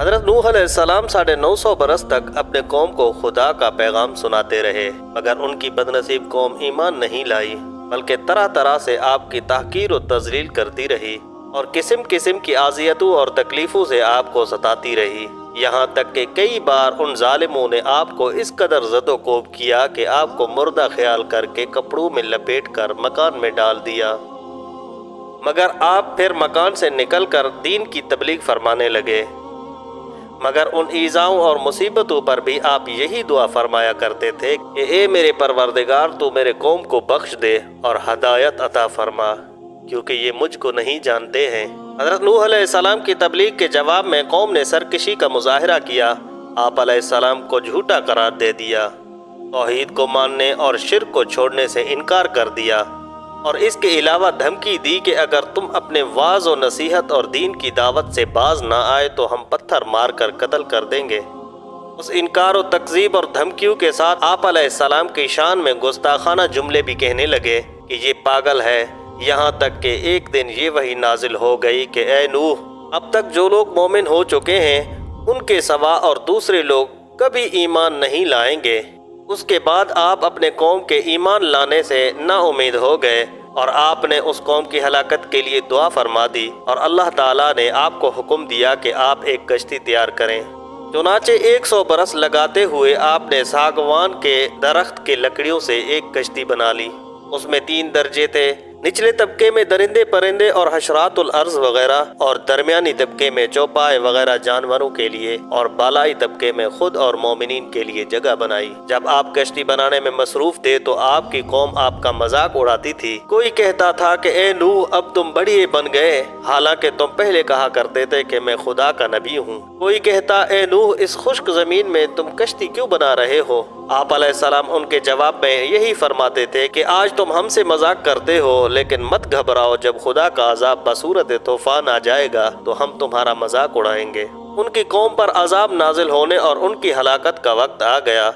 حضرت نوح علیہ السلام 950 برس تک اپنے قوم کو خدا کا پیغام سناتے رہے، مگر ان کی بدنصیب قوم ایمان نہیں لائی، بلکہ طرح طرح سے آپ کی تحقیر و تذلیل کرتی رہی اور قسم قسم کی اذیتوں اور تکلیفوں سے آپ کو ستاتی رہی، یہاں تک کہ کئی بار ان ظالموں نے آپ کو اس قدر زد و کوب کیا کہ آپ کو مردہ خیال کر کے کپڑوں میں لپیٹ کر مکان میں ڈال دیا، مگر آپ پھر مکان سے نکل کر دین کی تبلیغ فرمانے لگے۔ مگر ان ایذاؤں اور مصیبتوں پر بھی آپ یہی دعا فرمایا کرتے تھے کہ اے میرے پروردگار، تو میرے قوم کو بخش دے اور ہدایت عطا فرما، کیونکہ یہ مجھ کو نہیں جانتے ہیں۔ حضرت نوح علیہ السلام کی تبلیغ کے جواب میں قوم نے سرکشی کا مظاہرہ کیا، آپ علیہ السلام کو جھوٹا قرار دے دیا، توحید کو ماننے اور شرک کو چھوڑنے سے انکار کر دیا، اور اس کے علاوہ دھمکی دی کہ اگر تم اپنے وعظ و نصیحت اور دین کی دعوت سے باز نہ آئے تو ہم پتھر مار کر قتل کر دیں گے۔ اس انکار و تکذیب اور دھمکیوں کے ساتھ آپ علیہ السلام کی شان میں گستاخانہ جملے بھی کہنے لگے کہ یہ پاگل ہے، یہاں تک کہ ایک دن یہ وحی نازل ہو گئی کہ اے نوح، اب تک جو لوگ مومن ہو چکے ہیں ان کے سوا اور دوسرے لوگ کبھی ایمان نہیں لائیں گے۔ اس کے بعد آپ اپنے قوم کے ایمان لانے سے نا امید ہو گئے اور آپ نے اس قوم کی ہلاکت کے لیے دعا فرما دی، اور اللہ تعالیٰ نے آپ کو حکم دیا کہ آپ ایک کشتی تیار کریں۔ چنانچہ 100 برس لگاتے ہوئے آپ نے ساگوان کے درخت کے لکڑیوں سے ایک کشتی بنا لی۔ اس میں 3 درجے تھے، نچلے طبقے میں درندے پرندے اور حشرات الارض وغیرہ، اور درمیانی طبقے میں چوپائے وغیرہ جانوروں کے لیے، اور بالائی طبقے میں خود اور مومنین کے لیے جگہ بنائی۔ جب آپ کشتی بنانے میں مصروف تھے تو آپ کی قوم آپ کا مذاق اڑاتی تھی۔ کوئی کہتا تھا کہ اے نوح، اب تم بڑے بن گئے، حالانکہ تم پہلے کہا کرتے تھے کہ میں خدا کا نبی ہوں۔ کوئی کہتا اے نوح، اس خشک زمین میں تم کشتی کیوں بنا رہے ہو؟ آپ علیہ السلام ان کے جواب میں یہی فرماتے تھے کہ آج تم ہم سے مذاق کرتے ہو، لیکن مت گھبراؤ، جب خدا کا عذاب بصورت طوفان آ جائے گا تو ہم تمہارا مذاق اڑائیں گے۔ ان کی قوم پر عذاب نازل ہونے اور ان کی ہلاکت کا وقت آ گیا۔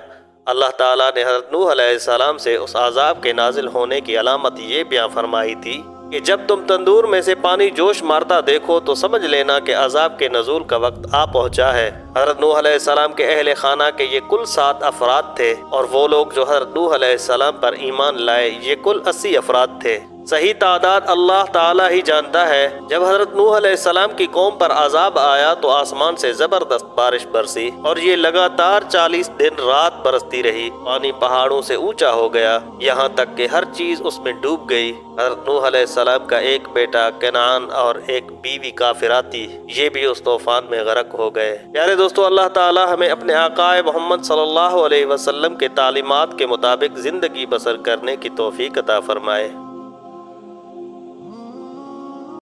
اللہ تعالیٰ نے حضرت نوح علیہ السلام سے اس عذاب کے نازل ہونے کی علامت یہ بیان فرمائی تھی کہ جب تم تندور میں سے پانی جوش مارتا دیکھو تو سمجھ لینا کہ عذاب کے نزول کا وقت آ پہنچا ہے۔ حضرت نوح علیہ السلام کے اہل خانہ کے یہ کل 7 افراد تھے، اور وہ لوگ جو حضرت نوح علیہ السلام پر ایمان لائے یہ کل 80 افراد تھے۔ صحیح تعداد اللہ تعالیٰ ہی جانتا ہے۔ جب حضرت نوح علیہ السلام کی قوم پر عذاب آیا تو آسمان سے زبردست بارش برسی، اور یہ لگاتار 40 دن رات برستی رہی۔ پانی پہاڑوں سے اونچا ہو گیا، یہاں تک کہ ہر چیز اس میں ڈوب گئی۔ حضرت نوح علیہ السلام کا ایک بیٹا کنعان اور ایک بیوی کافرہ تھی، یہ بھی اس طوفان میں غرق ہو گئے۔ پیارے دوستو، اللہ تعالیٰ ہمیں اپنے آقا محمد صلی اللہ علیہ وسلم کے تعلیمات کے مطابق زندگی بسر کرنے کی توفیق عطا فرمائے۔